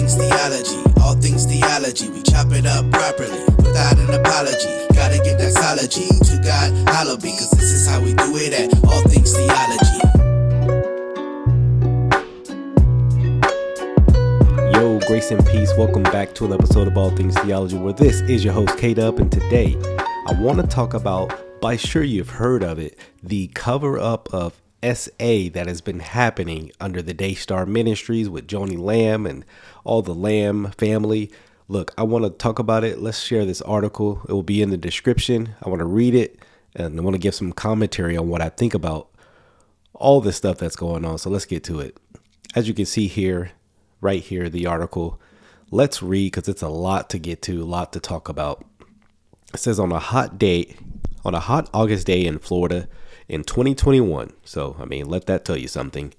things theology, all things theology. We chop it up properly, without an apology. Gotta give that theology to God, hallowed be, cause this is how we do it at All Things Theology. Yo, grace and peace. Welcome back to an episode of All Things Theology, where this is your host, K-Dub, and today I want to talk about, by sure you've heard of it, the cover-up of SA that has been happening under the Daystar Ministries with Joni Lamb and all the Lamb family. Look, I want to talk about it. Let's share this article. It will be in the description. I want to read it and I want to give some commentary on what I think about all this stuff that's going on. So let's get to it. As you can see here, right here, the article. Let's read because it's a lot to get to, a lot to talk about. It says on a hot August day in Florida in 2021. So, let that tell you something.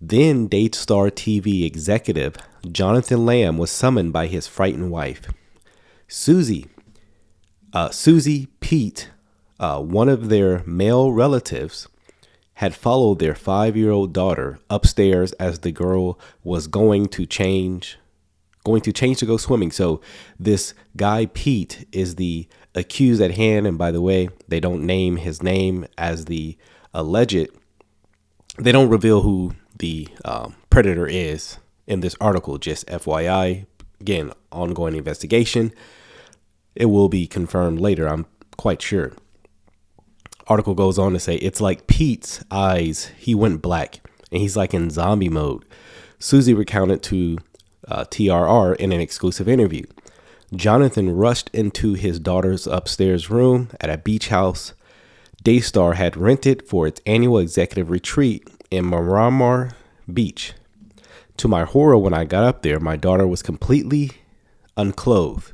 Then Daystar TV executive Jonathan Lamb was summoned by his frightened wife. Susie Pete, one of their male relatives, had followed their 5-year-old daughter upstairs as the girl was going to change to go swimming. So this guy Pete is the accused at hand. And by the way, they don't name his name as the alleged. They don't reveal who the predator is in this article. Just FYI, again, ongoing investigation. It will be confirmed later, I'm quite sure. Article goes on to say, it's like Pete's eyes, he went black and he's like in zombie mode. Susie recounted to TRR in an exclusive interview. Jonathan rushed into his daughter's upstairs room at a beach house Daystar had rented for its annual executive retreat in Miramar Beach. To my horror, when I got up there, my daughter was completely unclothed.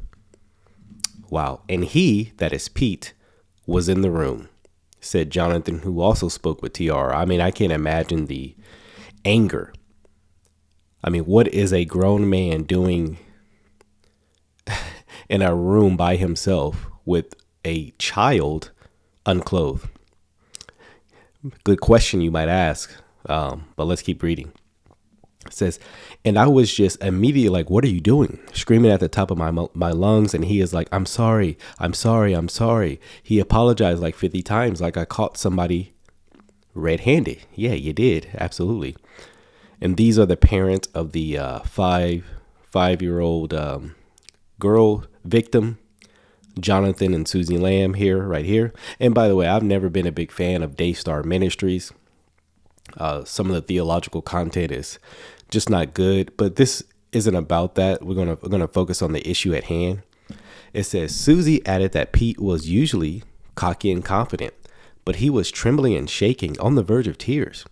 Wow. And he, that is Pete, was in the room, said Jonathan, who also spoke with TR. I can't imagine the anger. What is a grown man doing in a room by himself with a child unclothed? Good question, you might ask, but let's keep reading. It says, and I was just immediately like, what are you doing? Screaming at the top of my lungs. And he is like, I'm sorry. He apologized like 50 times, like I caught somebody red-handed. Yeah, you did. Absolutely. And these are the parents of the five-year-old girl victim, Jonathan and Susie Lamb right here. And by the way, I've never been a big fan of Daystar Ministries. Some of the theological content is just not good, but this isn't about that. We're gonna focus on the issue at hand. It says Susie added that Pete was usually cocky and confident, but he was trembling and shaking on the verge of tears.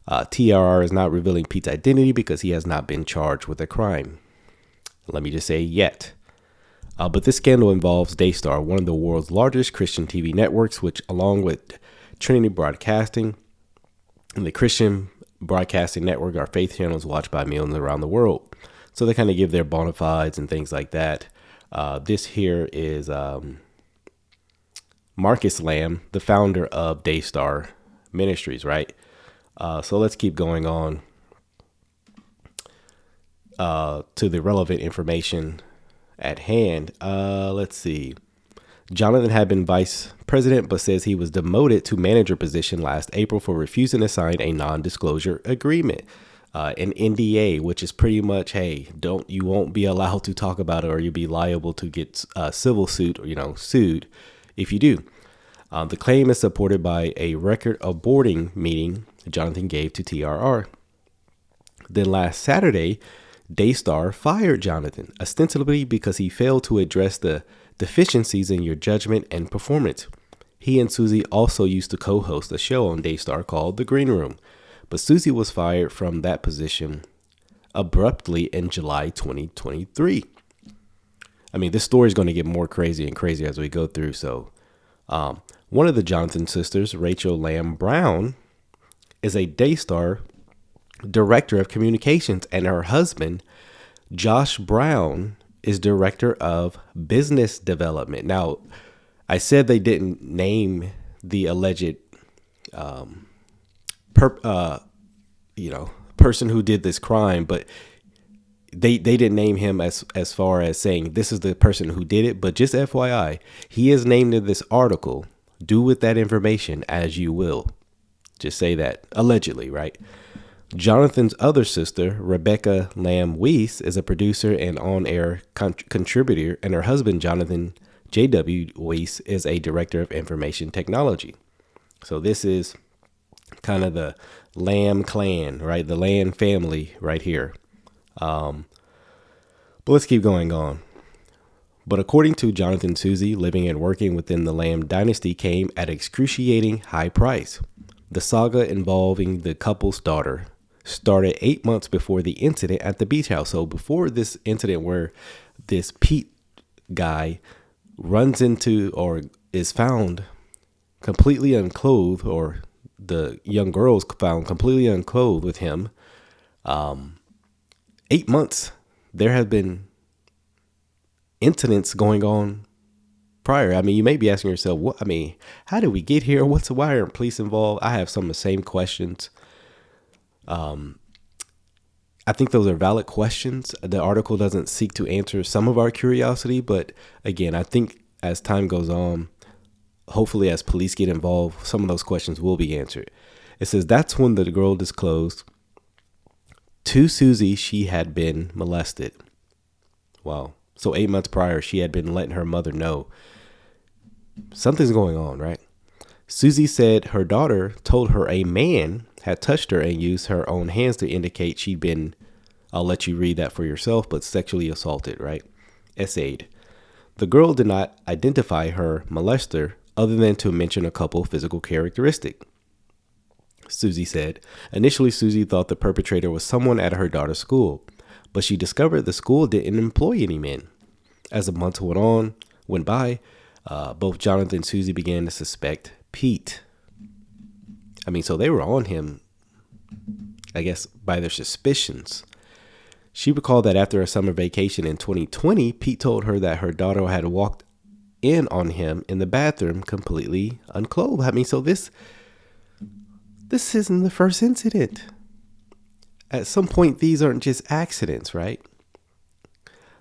TRR is not revealing Pete's identity because he has not been charged with a crime. Let me just say yet. But this scandal involves Daystar, one of the world's largest Christian TV networks, which along with Trinity Broadcasting and the Christian Broadcasting Network are faith channels watched by millions around the world. So they kind of give their bona fides and things like that. This here is Marcus Lamb, the founder of Daystar Ministries, right? So let's keep going on to the relevant information at hand. Let's see. Jonathan had been vice president, but says he was demoted to manager position last April for refusing to sign a non-disclosure agreement, an NDA, which is pretty much, hey, you won't be allowed to talk about it or you'll be liable to get a civil suit or, sued if you do. The claim is supported by a record of boarding meeting Jonathan gave to TRR. Then last Saturday, Daystar fired Jonathan, ostensibly because he failed to address the deficiencies in your judgment and performance. He and Susie also used to co-host a show on Daystar called The Green Room, but Susie was fired from that position abruptly in July 2023. This story is going to get more crazy and crazy as we go through. So one of the Jonathan sisters, Rachel Lamb Brown, is a Daystar director of communications, and her husband, Josh Brown, is director of business development. Now, I said they didn't name the alleged person who did this crime, but they didn't name him as far as saying this is the person who did it, but just FYI, he is named in this article. Do with that information as you will. Just say that allegedly, right? Jonathan's other sister, Rebecca Lamb Weiss, is a producer and on-air contributor, and her husband, Jonathan J.W. Weiss, is a director of information technology. So this is kind of the Lamb clan, right? The Lamb family right here. But let's keep going on. But according to Jonathan, Susie living and working within the Lamb dynasty came at an excruciating high price. The saga involving the couple's daughter started 8 months before the incident at the beach house. So before this incident where this Pete guy runs into or is found completely unclothed, or the young girl's found completely unclothed with him, 8 months, there have been incidents going on prior. I mean, you may be asking yourself, how did we get here? Why aren't police involved? I have some of the same questions. I think those are valid questions. The article doesn't seek to answer some of our curiosity, but again, I think as time goes on, hopefully as police get involved, some of those questions will be answered. It says that's when the girl disclosed to Susie she had been molested. Wow. So 8 months prior, she had been letting her mother know something's going on, right? Susie said her daughter told her a man had touched her and used her own hands to indicate she'd been, I'll let you read that for yourself, but sexually assaulted, right? Essayed. The girl did not identify her molester other than to mention a couple physical characteristics. Susie said, initially Susie thought the perpetrator was someone at her daughter's school, but she discovered the school didn't employ any men. As the months went by, both Jonathan and Susie began to suspect Pete. So they were on him, I guess, by their suspicions. She recalled that after a summer vacation in 2020, Pete told her that her daughter had walked in on him in the bathroom completely unclothed. So this isn't the first incident. At some point, these aren't just accidents, right?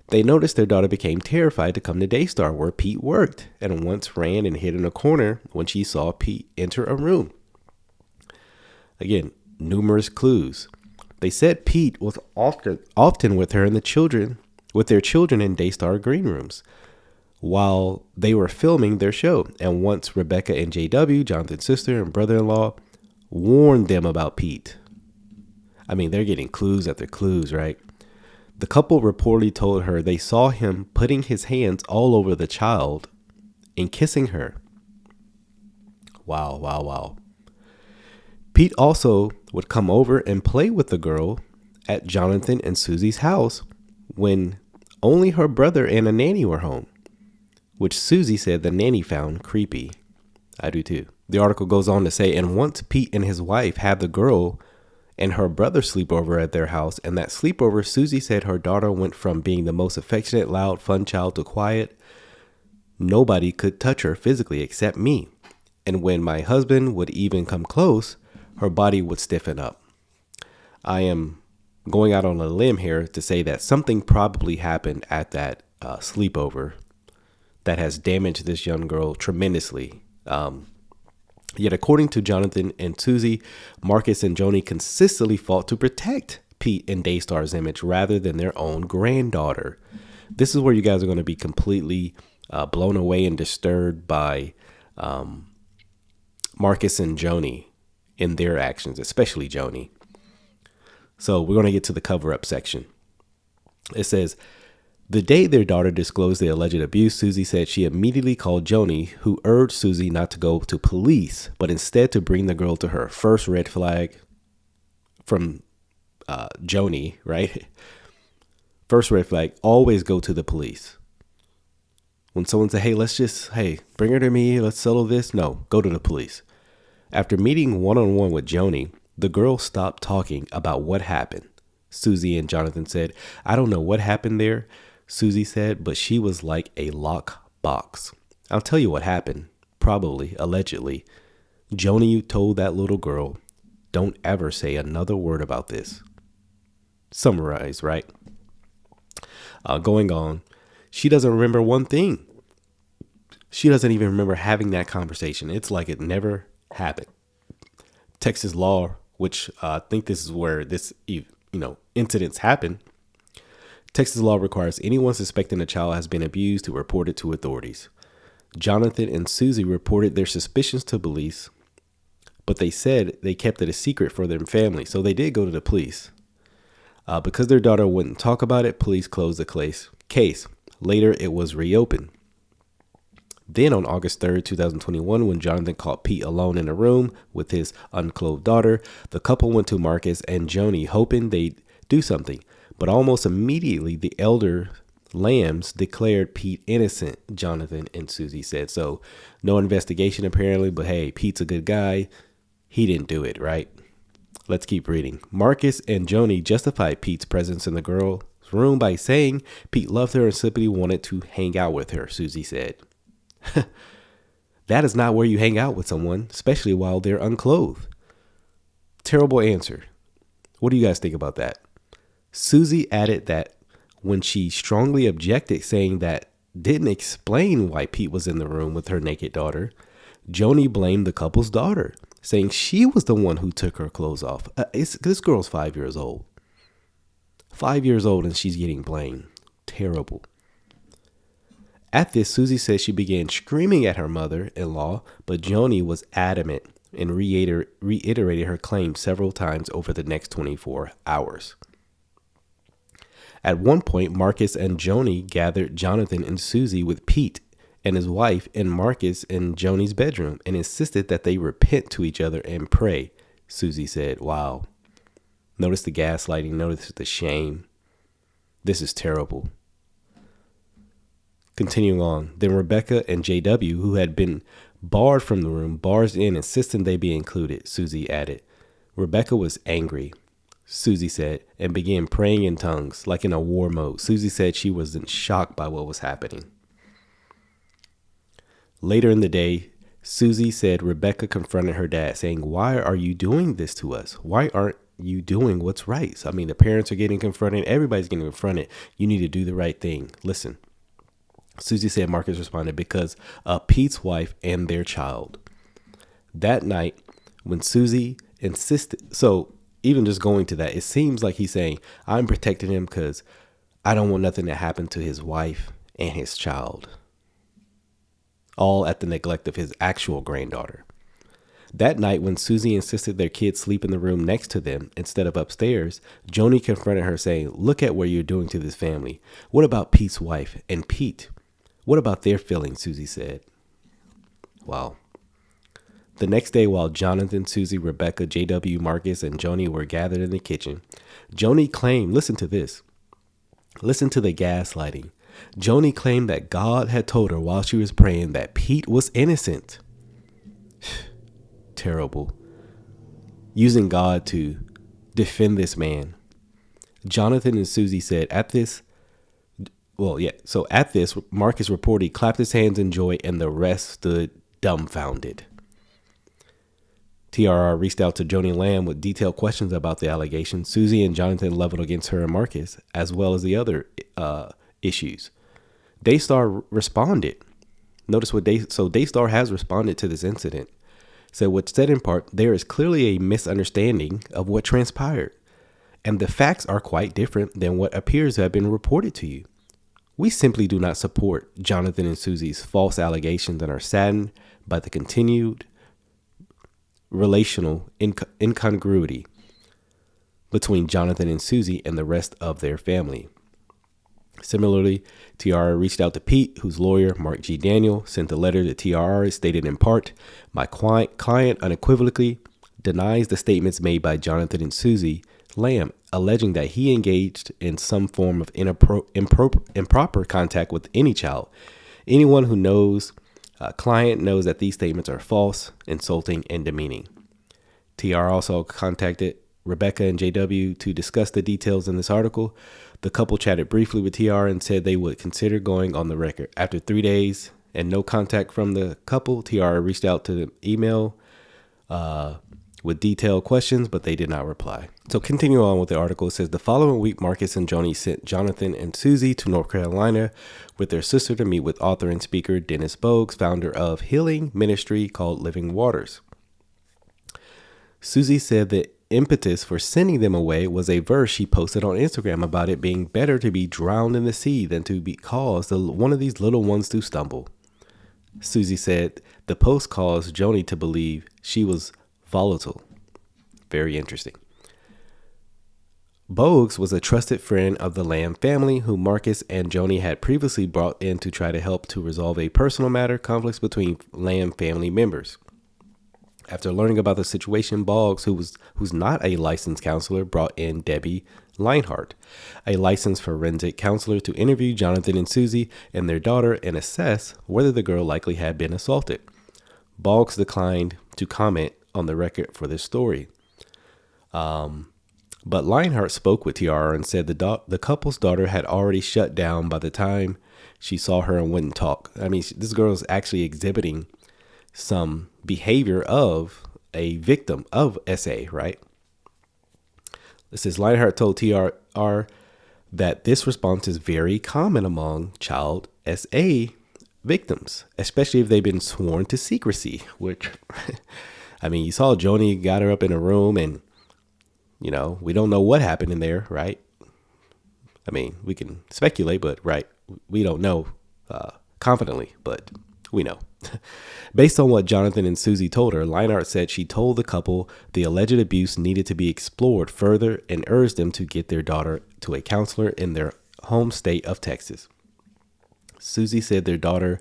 They noticed their daughter became terrified to come to Daystar where Pete worked, and once ran and hid in a corner when she saw Pete enter a room. Again, numerous clues. They said Pete was often with her and their children in Daystar green rooms while they were filming their show. And once Rebecca and JW, Jonathan's sister and brother-in-law, warned them about Pete. They're getting clues after clues, right? The couple reportedly told her they saw him putting his hands all over the child and kissing her. Wow. Pete also would come over and play with the girl at Jonathan and Susie's house when only her brother and a nanny were home, which Susie said the nanny found creepy. I do too. The article goes on to say, and once Pete and his wife had the girl and her brother sleep over at their house, and that sleepover, Susie said her daughter went from being the most affectionate, loud, fun child to quiet. Nobody could touch her physically except me. And when my husband would even come close, her body would stiffen up. I am going out on a limb here to say that something probably happened at that sleepover that has damaged this young girl tremendously. Yet according to Jonathan and Susie, Marcus and Joni consistently fought to protect Pete and Daystar's image rather than their own granddaughter. This is where you guys are going to be completely blown away and disturbed by Marcus and Joni in their actions, especially Joni. So we're going to get to the cover-up section. It says, the day their daughter disclosed the alleged abuse, Susie said she immediately called Joni, who urged Susie not to go to police, but instead to bring the girl to her. First red flag from Joni, right? First red flag, always go to the police. When someone says, hey, bring her to me, let's settle this. No, go to the police. After meeting one-on-one with Joni, the girl stopped talking about what happened. Susie and Jonathan said, I don't know what happened there, Susie said, but she was like a lock box. I'll tell you what happened. Probably, allegedly. Joni told that little girl, don't ever say another word about this. Summarize, right? Going on, she doesn't remember one thing. She doesn't even remember having that conversation. It's like it never happened. Texas law, which I think this is where this incidents happen. Texas law requires anyone suspecting a child has been abused to report it to authorities. Jonathan and Susie reported their suspicions to police, but they said they kept it a secret for their family. So they did go to the police. Because their daughter wouldn't talk about it, police closed the case. Later, it was reopened. Then on August 3rd, 2021, when Jonathan caught Pete alone in a room with his unclothed daughter, the couple went to Marcus and Joni hoping they'd do something. But almost immediately, the elder Lambs declared Pete innocent, Jonathan and Susie said. So no investigation apparently, but hey, Pete's a good guy. He didn't do it, right? Let's keep reading. Marcus and Joni justified Pete's presence in the girl's room by saying Pete loved her and simply wanted to hang out with her, Susie said. That is not where you hang out with someone, especially while they're unclothed. Terrible answer. What do you guys think about that? Susie added that when she strongly objected, saying that didn't explain why Pete was in the room with her naked daughter, Joni blamed the couple's daughter, saying she was the one who took her clothes off. This girl's 5 years old. 5 years old and she's getting blamed. Terrible. At this, Susie says she began screaming at her mother-in-law, but Joni was adamant and reiterated her claim several times over the next 24 hours. At one point, Marcus and Joni gathered Jonathan and Susie with Pete and his wife and Marcus in Joni's bedroom and insisted that they repent to each other and pray, Susie said. Wow. Notice the gaslighting. Notice the shame. This is terrible. Continuing on, then Rebecca and JW, who had been barred from the room, barged in, insisting they be included, Susie added. Rebecca was angry, Susie said, and began praying in tongues, like in a war mode. Susie said she was in shock by what was happening. Later in the day, Susie said Rebecca confronted her dad, saying, "Why are you doing this to us? Why aren't you doing what's right?" So, I mean, the parents are getting confronted. Everybody's getting confronted. You need to do the right thing. Listen. Susie said Marcus responded, because of Pete's wife and their child. That night, when Susie insisted, so even just going to that, it seems like he's saying, I'm protecting him because I don't want nothing to happen to his wife and his child. All at the neglect of his actual granddaughter. That night, when Susie insisted their kids sleep in the room next to them instead of upstairs, Joni confronted her saying, look at what you're doing to this family. What about Pete's wife and Pete? What about their feelings? Susie said. Wow. The next day, while Jonathan, Susie, Rebecca, JW, Marcus, and Joni were gathered in the kitchen, Joni claimed, listen to this. Listen to the gaslighting. Joni claimed that God had told her while she was praying that Pete was innocent. Terrible. Using God to defend this man. Jonathan and Susie said at this, Marcus reportedly clapped his hands in joy and the rest stood dumbfounded. TRR reached out to Joni Lamb with detailed questions about the allegations. Susie and Jonathan leveled against her and Marcus, as well as the other issues. Daystar responded. Notice Daystar has responded to this incident. So what said in part, there is clearly a misunderstanding of what transpired, and the facts are quite different than what appears to have been reported to you. We simply do not support Jonathan and Susie's false allegations and are saddened by the continued relational incongruity between Jonathan and Susie and the rest of their family. Similarly, TRR reached out to Pete, whose lawyer, Mark G. Daniel, sent a letter to TRR stated in part, my client unequivocally denies the statements made by Jonathan and Susie Lamb, alleging that he engaged in some form of improper contact with any child. Anyone who knows client knows that these statements are false, insulting, and demeaning. TR also contacted Rebecca and JW to discuss the details in this article. The couple chatted briefly with TR and said they would consider going on the record. After 3 days and no contact from the couple, TR reached out to the email with detailed questions, but they did not reply. So continuing on with the article, it says the following week, Marcus and Joni sent Jonathan and Susie to North Carolina with their sister to meet with author and speaker Dennis Bogues, founder of healing ministry called Living Waters. Susie said the impetus for sending them away was a verse she posted on Instagram about it being better to be drowned in the sea than to be caused one of these little ones to stumble. Susie said the post caused Joni to believe she was volatile. Very interesting. Bogues was a trusted friend of the Lamb family who Marcus and Joni had previously brought in to try to help to resolve a personal matter, conflicts between Lamb family members. After learning about the situation, Bogues, who's not a licensed counselor, brought in Debbie Leinhart, a licensed forensic counselor, to interview Jonathan and Susie and their daughter and assess whether the girl likely had been assaulted. Bogues declined to comment on the record for this story. But Leinhart spoke with TR and said the couple's daughter had already shut down by the time she saw her and wouldn't talk. I mean, this girl is actually exhibiting some behavior of a victim of SA, right? It says Leinhart told TR that this response is very common among child SA victims, especially if they've been sworn to secrecy, which, I mean, you saw Joni got her up in a room and, you know, we don't know what happened in there, right? I mean, we can speculate, but right, we don't know confidently, but we know. Based on what Jonathan and Susie told her, Leinhart said she told the couple the alleged abuse needed to be explored further and urged them to get their daughter to a counselor in their home state of Texas. Susie said their daughter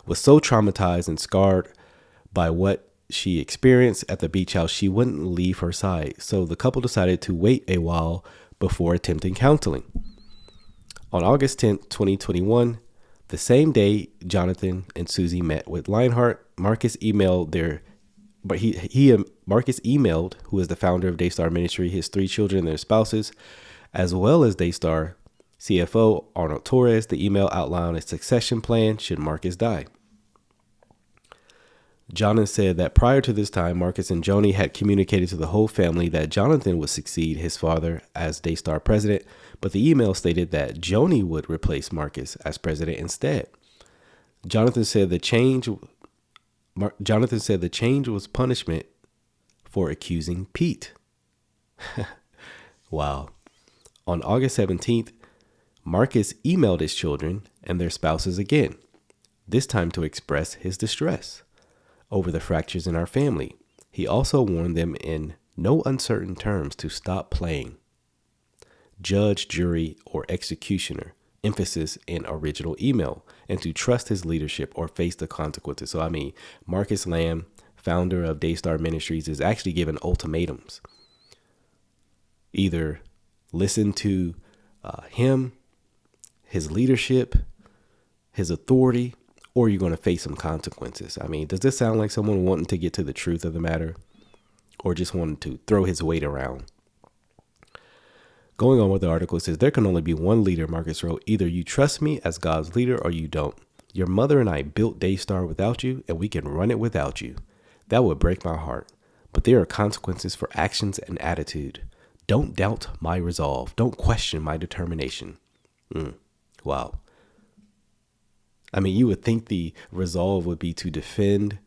was so traumatized and scarred by what she experienced at the beach house, she wouldn't leave her side. So the couple decided to wait a while before attempting counseling. On August 10th, 2021, the same day Jonathan and Susie met with Leinhart, Marcus emailed Marcus emailed, who is the founder of Daystar Ministry, his 3 children and their spouses, as well as Daystar CFO Arnold Torres. The email outlined a succession plan should Marcus die. Jonathan said that prior to this time, Marcus and Joni had communicated to the whole family that Jonathan would succeed his father as Daystar president, but the email stated that Joni would replace Marcus as president instead. Jonathan said the change was punishment for accusing Pete. Wow. On August 17th, Marcus emailed his children and their spouses again, this time to express his distress over the fractures in our family. He also warned them in no uncertain terms to stop playing judge, jury, or executioner, emphasis in original email, and to trust his leadership or face the consequences. So, I mean, Marcus Lamb, founder of Daystar Ministries, is actually given ultimatums. Either listen to him, his leadership, his authority, or you're going to face some consequences. I mean, does this sound like someone wanting to get to the truth of the matter or just wanting to throw his weight around? Going on with the article, it says there can only be one leader, Marcus wrote. Either you trust me as God's leader or you don't. Your mother and I built Daystar without you, and we can run it without you. That would break my heart. But there are consequences for actions and attitude. Don't doubt my resolve. Don't question my determination. Wow. I mean, you would think the resolve would be to defend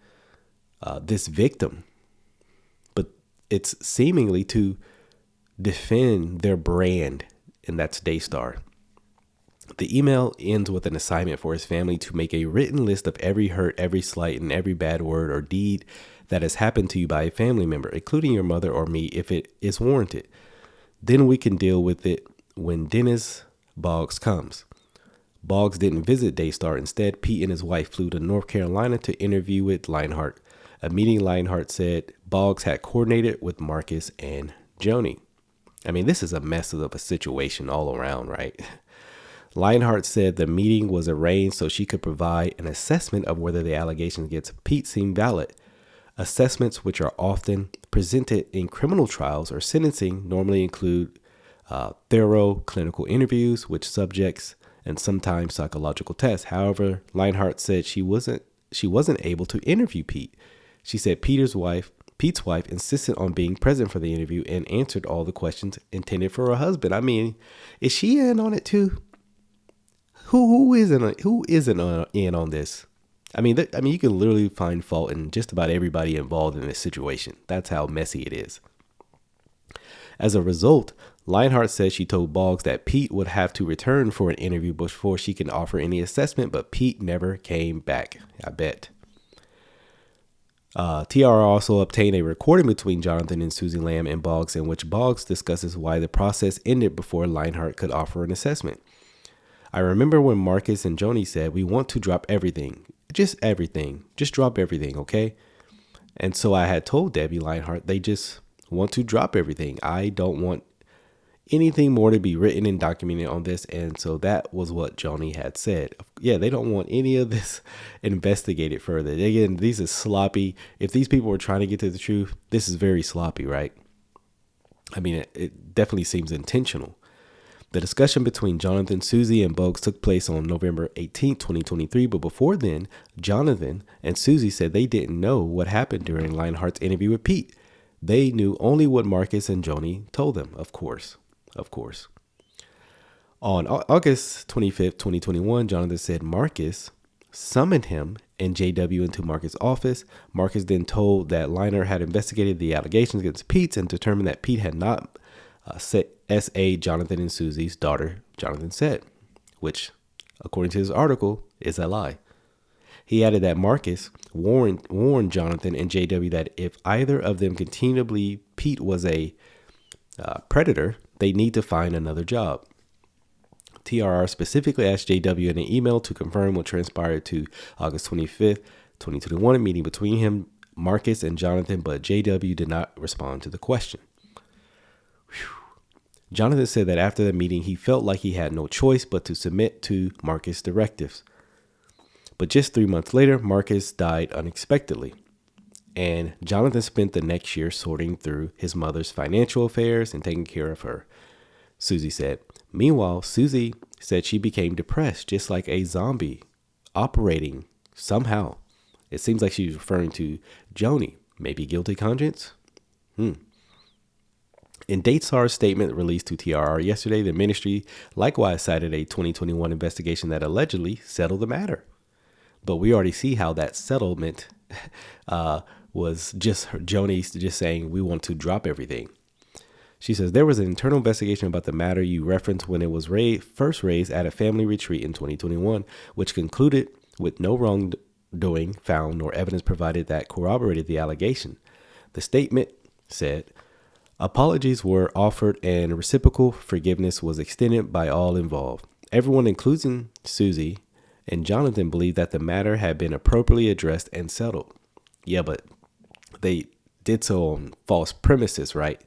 this victim, but it's seemingly to defend their brand, and that's Daystar. The email ends with an assignment for his family to make a written list of every hurt, every slight, and every bad word or deed that has happened to you by a family member, including your mother or me, if it is warranted. Then we can deal with it when Dennis Bogues comes. Bogues didn't visit Daystar. Instead, Pete and his wife flew to North Carolina to interview with Leinhart. A meeting Leinhart said Bogues had coordinated with Marcus and Joni. I mean, this is a mess of a situation all around, right? Leinhart said the meeting was arranged so she could provide an assessment of whether the allegations against Pete seemed valid. Assessments, which are often presented in criminal trials or sentencing, normally include thorough clinical interviews with subjects and sometimes psychological tests. However, Leinhart said she wasn't able to interview Pete. She said Peter's wife Pete's wife insisted on being present for the interview and answered all the questions intended for her husband. I mean, is she in on it too? Who isn't in on this? I mean, you can literally find fault in just about everybody involved in this situation. That's how messy it is. As a result, Lionheart says she told Boggs that Pete would have to return for an interview before she can offer any assessment, but Pete never came back. I bet. TR also obtained a recording between Jonathan and Susie Lamb and Boggs in which Boggs discusses why the process ended before Lionheart could offer an assessment. I remember when Marcus and Joni said, "We want to drop everything. Just everything. Just drop everything, okay?" And so I had told Debbie Lionheart, they just want to drop everything. I don't want anything more to be written and documented on this. And so that was what Joni had said. Yeah, they don't want any of this investigated further. Again, these are sloppy. If these people were trying to get to the truth, this is very sloppy, right? I mean, it definitely seems intentional. The discussion between Jonathan, Susie, and Boggs took place on November 18, 2023. But before then, Jonathan and Susie said they didn't know what happened during Lionheart's interview with Pete. They knew only what Marcus and Joni told them, of course. On August 25th, 2021, Jonathan said Marcus summoned him and JW into Marcus' office. Marcus then told that Lionheart had investigated the allegations against Pete and determined that Pete had not S.A. Jonathan and Susie's daughter, Jonathan said, which, according to his article, is a lie. He added that Marcus warned Jonathan and JW that if either of them continued to believe Pete was a predator, they need to find another job. TRR specifically asked JW in an email to confirm what transpired to August 25th, 2021, a meeting between him, Marcus, and Jonathan, but JW did not respond to the question. Jonathan said that after the meeting, he felt like he had no choice but to submit to Marcus' directives. But just 3 months later, Marcus died unexpectedly. And Jonathan spent the next year sorting through his mother's financial affairs and taking care of her, Susie said. Meanwhile, Susie said she became depressed, just like a zombie, operating somehow. It seems like she's referring to Joni. Maybe guilty conscience? In Daystar's statement released to TRR yesterday, the ministry likewise cited a 2021 investigation that allegedly settled the matter. But we already see how that settlement was just Joni just saying, we want to drop everything. She says, there was an internal investigation about the matter you referenced when it was first raised at a family retreat in 2021, which concluded with no wrongdoing found nor evidence provided that corroborated the allegation. The statement said, apologies were offered and reciprocal forgiveness was extended by all involved. Everyone, including Susie and Jonathan, believed that the matter had been appropriately addressed and settled. Yeah, but they did so on false premises, right?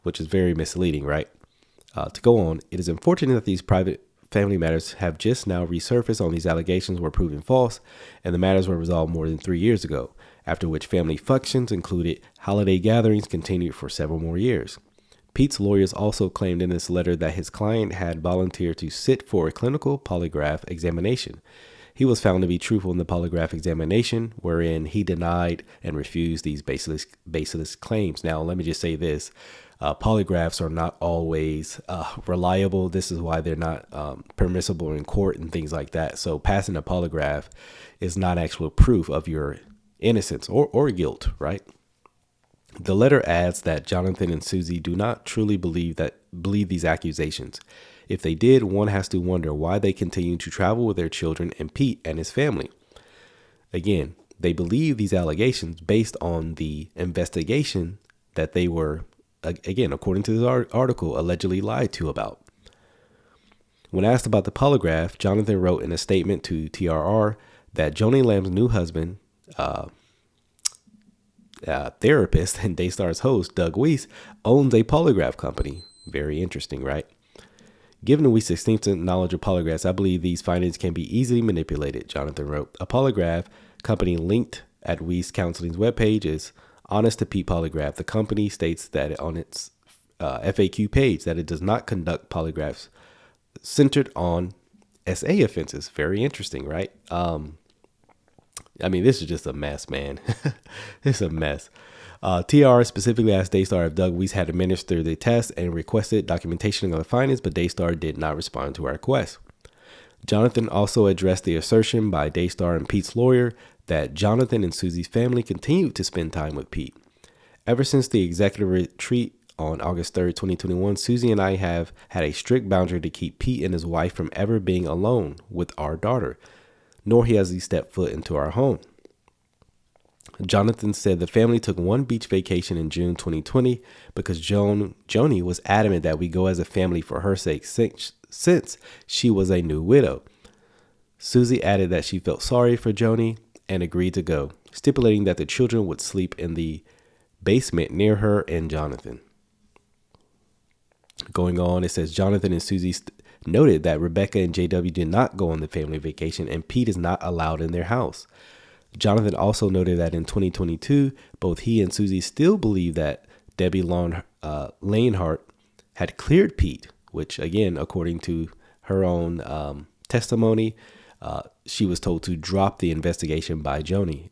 Which is very misleading, right? To go on, it is unfortunate that these private family matters have just now resurfaced on these allegations were proven false, and the matters were resolved more than 3 years ago, after which family functions, included holiday gatherings, continued for several more years. Pete's lawyers also claimed in this letter that his client had volunteered to sit for a clinical polygraph examination. He was found to be truthful in the polygraph examination, wherein he denied and refused these baseless claims. Now, let me just say this. Polygraphs are not always reliable. This is why they're not permissible in court and things like that. So passing a polygraph is not actual proof of your innocence or guilt, right? The letter adds that Jonathan and Susie do not truly believe these accusations. If they did, one has to wonder why they continue to travel with their children and Pete and his family. Again, they believe these allegations based on the investigation that they were, again, according to this article, allegedly lied to about. When asked about the polygraph, Jonathan wrote in a statement to TRR that Joni Lamb's new husband, therapist and Daystar's host, Doug Weiss, owns a polygraph company. Very interesting, right? Given Weiss's extensive knowledge of polygraphs, I believe these findings can be easily manipulated, Jonathan wrote. A polygraph company linked at Weiss Counseling's webpage is Honest to Pete Polygraph. The company states that on its FAQ page that it does not conduct polygraphs centered on SA offenses. Very interesting, right? I mean, this is just a mess, man. It's a mess. TR specifically asked Daystar if Doug Weiss had administered the test and requested documentation of the findings, but Daystar did not respond to our request. Jonathan also addressed the assertion by Daystar and Pete's lawyer that Jonathan and Susie's family continued to spend time with Pete. Ever since the executive retreat on August 3rd, 2021, Susie and I have had a strict boundary to keep Pete and his wife from ever being alone with our daughter, nor has he stepped foot into our home. Jonathan said the family took one beach vacation in June 2020 because Joni was adamant that we go as a family for her sake since she was a new widow. Susie added that she felt sorry for Joni and agreed to go, stipulating that the children would sleep in the basement near her and Jonathan. Going on, it says Jonathan and Susie noted that Rebecca and JW did not go on the family vacation and Pete is not allowed in their house. Jonathan also noted that in 2022, both he and Susie still believe that Debbie Lanehart had cleared Pete, which again, according to her own testimony, she was told to drop the investigation by Joni.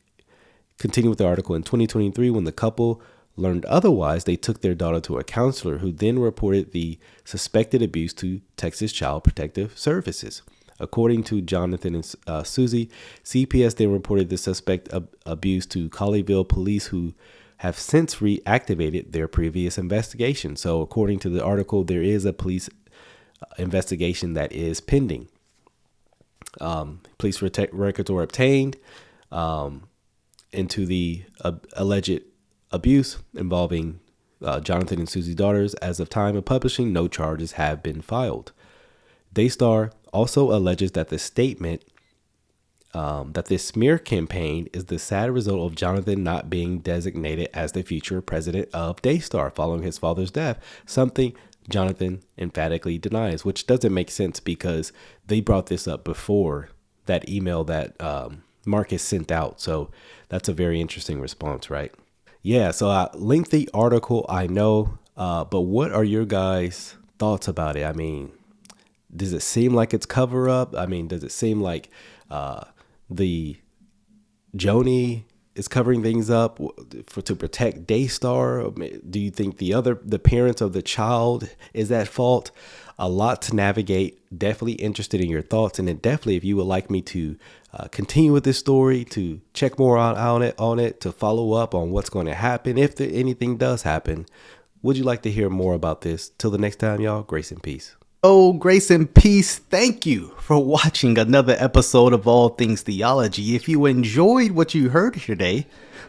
Continuing with the article, in 2023, when the couple learned otherwise, they took their daughter to a counselor who then reported the suspected abuse to Texas Child Protective Services. According to Jonathan and Susie, CPS then reported the suspect abuse to Colleyville police, who have since reactivated their previous investigation. So according to the article, there is a police investigation that is pending. Police records were obtained into the alleged abuse involving Jonathan and Susie's daughters. As of time of publishing, no charges have been filed. Daystar also alleges that the statement that this smear campaign is the sad result of Jonathan not being designated as the future president of Daystar following his father's death, something Jonathan emphatically denies, which doesn't make sense because they brought this up before that email that Marcus sent out. So that's a very interesting response, right? Yeah, so a lengthy article, I know, but what are your guys' thoughts about it? I mean, does it seem like it's cover up? I mean, does it seem like the Joni is covering things up to protect Daystar? Do you think the parents of the child is at fault? A lot to navigate. Definitely interested in your thoughts, and then definitely if you would like me to continue with this story, to check more on it, to follow up on what's going to happen if anything does happen. Would you like to hear more about this? Till the next time, y'all. Grace and peace. Oh, grace and peace. Thank you for watching another episode of All Things Theology. If you enjoyed what you heard today,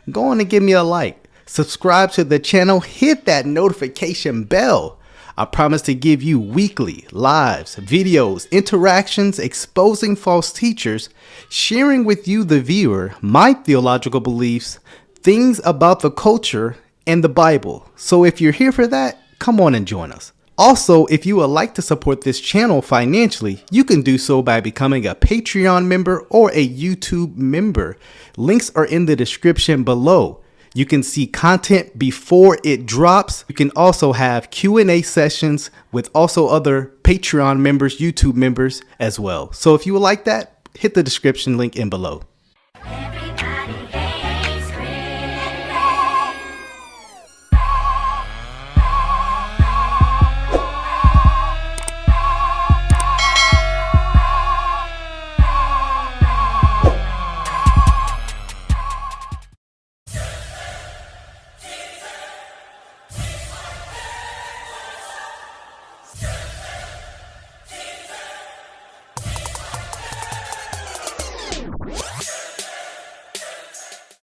go on and give me a like. Subscribe to the channel. Hit that notification bell. I promise to give you weekly lives, videos, interactions, exposing false teachers, sharing with you, the viewer, my theological beliefs, things about the culture, and the Bible. So if you're here for that, come on and join us. Also, if you would like to support this channel financially, you can do so by becoming a Patreon member or a YouTube member. Links are in the description below. You can see content before it drops. You can also have Q&A sessions with also other Patreon members, YouTube members as well. So if you would like that, hit the description link in below.